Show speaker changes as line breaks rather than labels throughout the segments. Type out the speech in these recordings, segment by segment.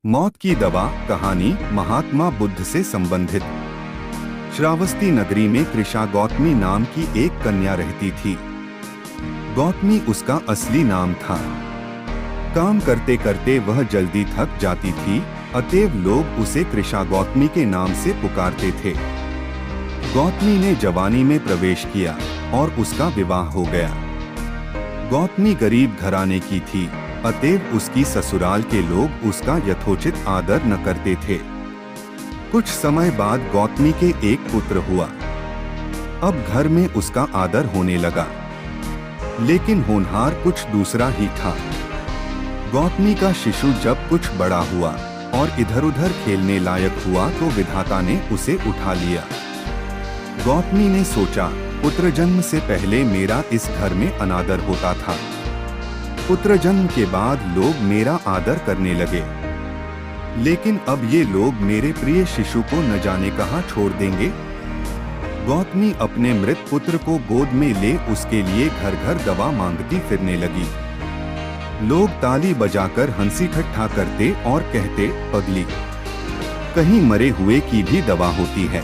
मौत की दवा कहानी महात्मा बुद्ध से संबंधित। श्रावस्ती नगरी में कृषा गौतमी नाम की एक कन्या रहती थी। गौतमी उसका असली नाम था। काम करते करते वह जल्दी थक जाती थी, अतएव लोग उसे कृषा गौतमी के नाम से पुकारते थे। गौतमी ने जवानी में प्रवेश किया और उसका विवाह हो गया। गौतमी गरीब घराने की थी, अतएव उसकी ससुराल के लोग उसका यथोचित आदर न करते थे। कुछ समय बाद गौतमी के एक पुत्र हुआ। अब घर में उसका आदर होने लगा, लेकिन होनहार कुछ दूसरा ही था। गौतमी का शिशु जब कुछ बड़ा हुआ और इधर-उधर खेलने लायक हुआ तो विधाता ने उसे उठा लिया। गौतमी ने सोचा, पुत्र जन्म से पहले मेरा इस घर में अनादर होता था, पुत्र जन्म के बाद लोग मेरा आदर करने लगे, लेकिन अब ये लोग मेरे प्रिय शिशु को न जाने कहां छोड़ देंगे। गौतमी अपने मृत पुत्र को गोद में ले उसके लिए घर घर दवा मांगती फिरने लगी। लोग ताली बजाकर हंसी ठट्ठा करते और कहते, पगली, कहीं मरे हुए की भी दवा होती है।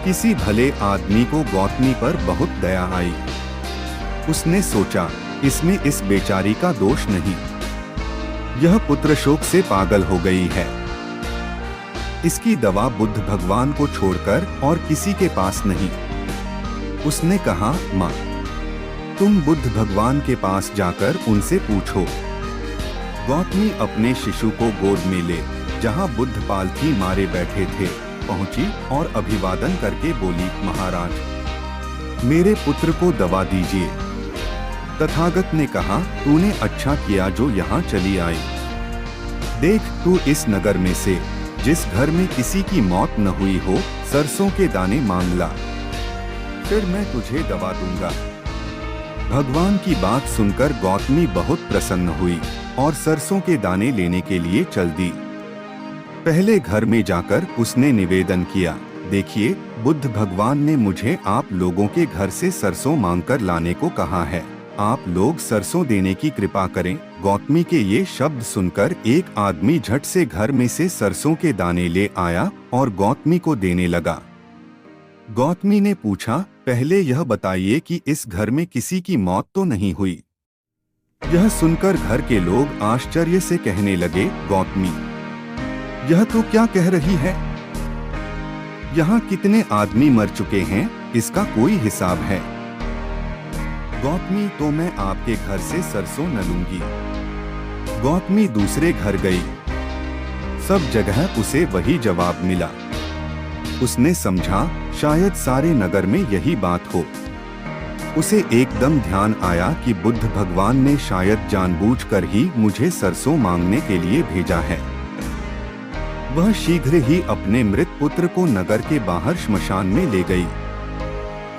किसी भले आदमी को गौतमी पर बहुत दया आई। उसने सोचा, इसमें इस बेचारी का दोष नहीं, यह पुत्र शोक से पागल हो गई है। इसकी दवा बुद्ध भगवान को छोड़कर और किसी के पास नहीं। उसने कहा, माँ, तुम बुद्ध भगवान के पास जाकर उनसे पूछो। गौतमी अपने शिशु को गोद में ले जहाँ बुद्ध पालथी मारे बैठे थे पहुंची और अभिवादन करके बोली, महाराज, मेरे पुत्र को दवा दीजिए। तथागत ने कहा, तूने अच्छा किया जो यहाँ चली आई। देख, तू इस नगर में से जिस घर में किसी की मौत न हुई हो, सरसों के दाने मांग ला, फिर मैं तुझे दवा दूंगा। भगवान की बात सुनकर गौतमी बहुत प्रसन्न हुई और सरसों के दाने लेने के लिए चल दी। पहले घर में जाकर उसने निवेदन किया, देखिए, बुद्ध भगवान ने मुझे आप लोगों के घर से सरसों मांगकर लाने को कहा है, आप लोग सरसों देने की कृपा करें। गौतमी के ये शब्द सुनकर एक आदमी झट से घर में से सरसों के दाने ले आया और गौतमी को देने लगा। गौतमी ने पूछा, पहले यह बताइए कि इस घर में किसी की मौत तो नहीं हुई। यह सुनकर घर के लोग आश्चर्य से कहने लगे, गौतमी, यह तो क्या कह रही है? यहाँ कितने आदमी मर चुके हैं, इसका कोई हिसाब है। गौतमी, तो मैं आपके घर से सरसों न लूंगी। गौतमी दूसरे घर गई। सब जगह उसे वही जवाब मिला। उसने समझा, शायद सारे नगर में यही बात हो। उसे एकदम ध्यान आया कि बुद्ध भगवान ने शायद जानबूझकर ही मुझे सरसों मांगने के लिए भेजा है। वह शीघ्र ही अपने मृत पुत्र को नगर के बाहर श्मशान में ले गई।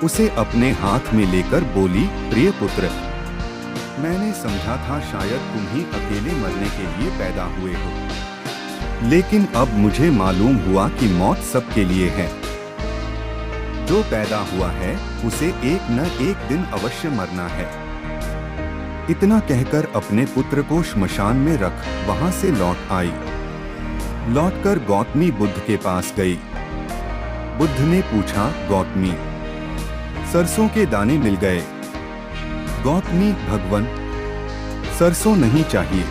उसे अपने हाथ में लेकर बोली, प्रिय पुत्र, मैंने समझा था शायद तुम ही अकेले मरने के लिए पैदा हुए हो, लेकिन अब मुझे मालूम हुआ कि मौत सबके लिए है। जो पैदा हुआ है उसे एक न एक दिन अवश्य मरना है। इतना कहकर अपने पुत्र को श्मशान में रख वहां से लौट आई। लौटकर गौतमी बुद्ध के पास गई। बुद्ध ने पूछा, गौतमी, सरसों के दाने मिल गए? गौतमी, भगवन, सरसों नहीं चाहिए,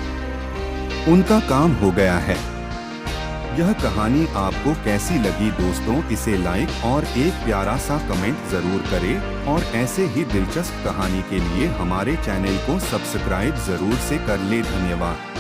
उनका काम हो गया है। यह कहानी आपको कैसी लगी दोस्तों? इसे लाइक और एक प्यारा सा कमेंट जरूर करें और ऐसे ही दिलचस्प कहानी के लिए हमारे चैनल को सब्सक्राइब जरूर से कर ले। धन्यवाद।